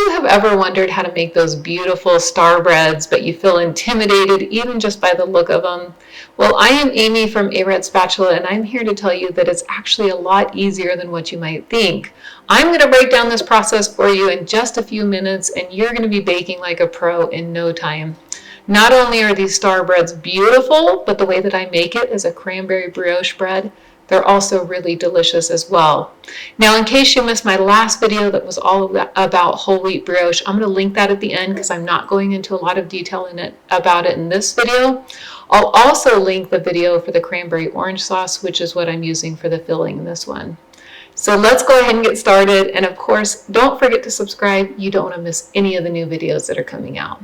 you have ever wondered how to make those beautiful star breads, but you feel intimidated even just by the look of them? Well, I am Amy from A Red Spatula, and I'm here to tell you that it's actually a lot easier than what you might think. I'm going to break down this process for you in just a few minutes, and you're going to be baking like a pro in no time. Not only are these star breads beautiful, but the way that I make it is a cranberry brioche bread. They're also really delicious as well. Now, in case you missed my last video that was all about whole wheat brioche, I'm going to link that at the end because I'm not going into a lot of detail about it in this video. I'll also link the video for the cranberry orange sauce, which is what I'm using for the filling in this one. So let's go ahead and get started. And of course, don't forget to subscribe. You don't want to miss any of the new videos that are coming out.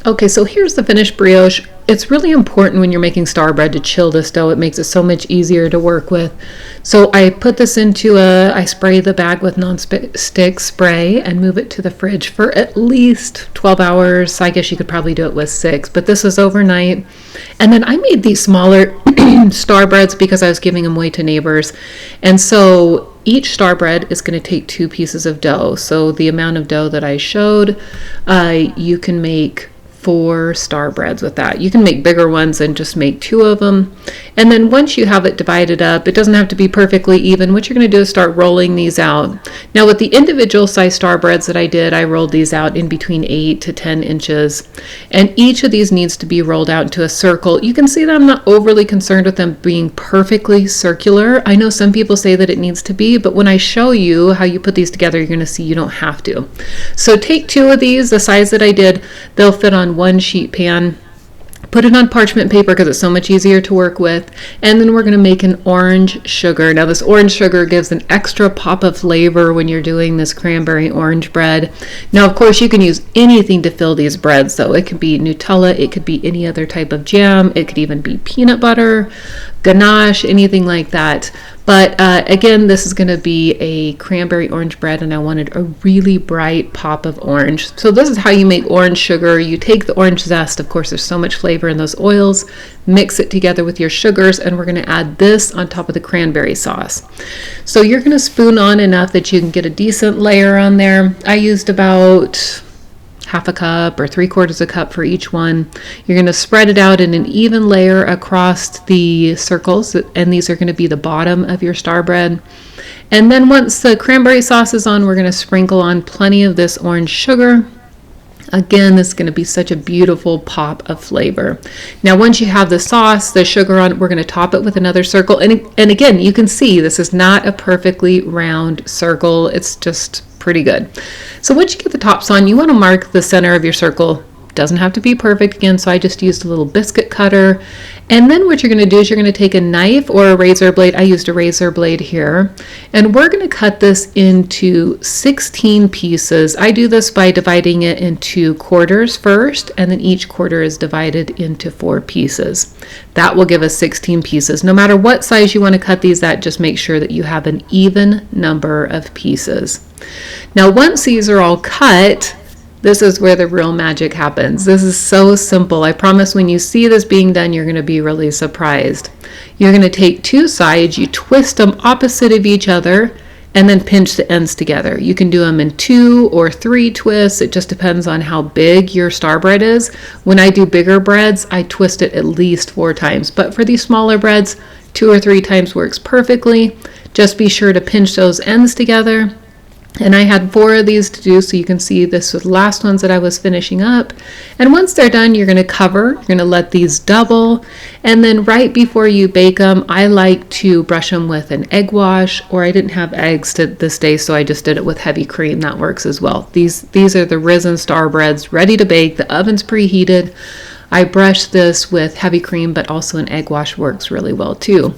Okay, so here's the finished brioche. It's really important when you're making star bread to chill this dough. It makes it so much easier to work with. So I put this into I spray the bag with non-stick spray and move it to the fridge for at least 12 hours. I guess you could probably do it with 6, but this is overnight. And then I made these smaller star breads because I was giving them away to neighbors. And so each star bread is going to take 2 pieces of dough. So the amount of dough that I showed, you can make 4 star breads with that. You can make bigger ones and just make 2 of them. And then once you have it divided up, it doesn't have to be perfectly even. What you're going to do is start rolling these out. Now with the individual size star breads that I did, I rolled these out in between 8 to 10 inches. And each of these needs to be rolled out into a circle. You can see that I'm not overly concerned with them being perfectly circular. I know some people say that it needs to be, but when I show you how you put these together, you're going to see you don't have to. So take 2 of these, the size that I did, they'll fit on 1 sheet pan. Put it on parchment paper because it's so much easier to work with. And then we're going to make an orange sugar. Now this orange sugar gives an extra pop of flavor when you're doing this cranberry orange bread. Now of course you can use anything to fill these breads. So it could be Nutella, it could be any other type of jam, it could even be peanut butter, ganache, anything like that. But again, this is going to be a cranberry orange bread, and I wanted a really bright pop of orange. So this is how you make orange sugar. You take the orange zest, of course there's so much flavor in those oils, mix it together with your sugars, and we're going to add this on top of the cranberry sauce. So you're going to spoon on enough that you can get a decent layer on there. I used about half a cup or 3/4 cup for each one. You're going to spread it out in an even layer across the circles, and these are going to be the bottom of your star bread. And then once the cranberry sauce is on, we're going to sprinkle on plenty of this orange sugar. Again, this is going to be such a beautiful pop of flavor. Now once you have the sauce, the sugar on it, we're going to top it with another circle. And again, you can see this is not a perfectly round circle. It's just pretty good. So once you get the tops on, you want to mark the center of your circle. Doesn't have to be perfect again, so I just used a little biscuit cutter. And then what you're going to do is you're going to take a knife or a razor blade. I used a razor blade here. And we're going to cut this into 16 pieces. I do this by dividing it into quarters first, and then each quarter is divided into 4 pieces. That will give us 16 pieces. No matter what size you want to cut these at, just make sure that you have an even number of pieces. Now once these are all cut, this is where the real magic happens. This is so simple. I promise when you see this being done, you're going to be really surprised. You're going to take 2 sides, you twist them opposite of each other, and then pinch the ends together. You can do them in 2 or 3 twists. It just depends on how big your star bread is. When I do bigger breads, I twist it at least 4 times. But for these smaller breads, 2 or 3 times works perfectly. Just be sure to pinch those ends together. And I had 4 of these to do, so you can see this was the last ones that I was finishing up. And once they're done, you're going to cover. You're going to let these double. And then right before you bake them, I like to brush them with an egg wash, or I didn't have eggs this day, so I just did it with heavy cream. That works as well. These are the risen star breads ready to bake. The oven's preheated. I brush this with heavy cream, but also an egg wash works really well too.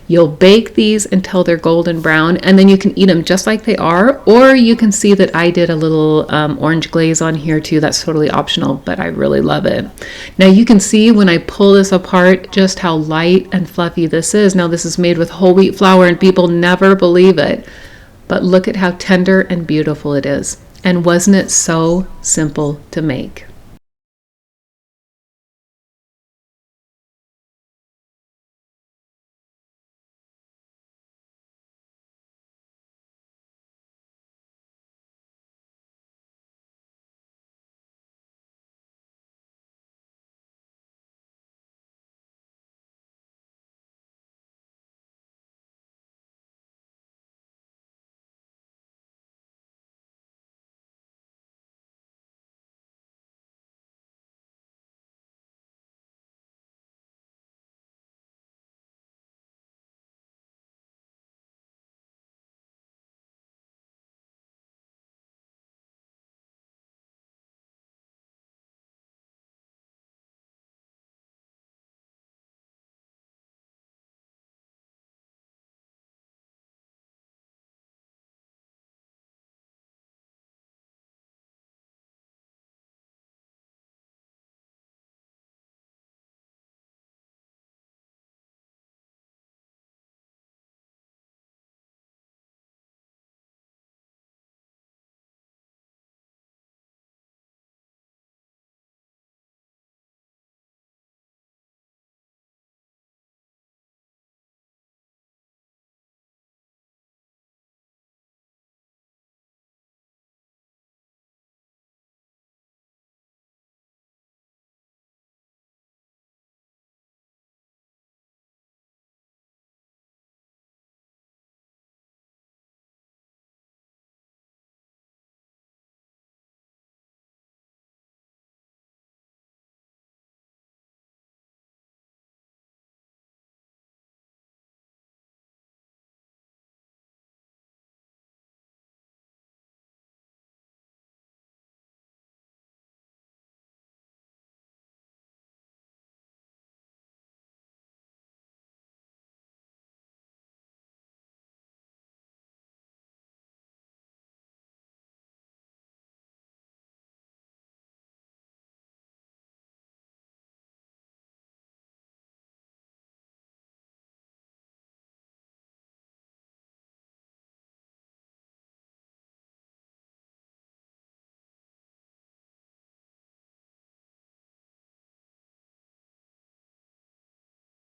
You'll bake these until they're golden brown, and then you can eat them just like they are, or you can see that I did a little orange glaze on here too. That's totally optional, but I really love it. Now you can see when I pull this apart just how light and fluffy this is. Now this is made with whole wheat flour, and people never believe it, but look at how tender and beautiful it is. And wasn't it so simple to make?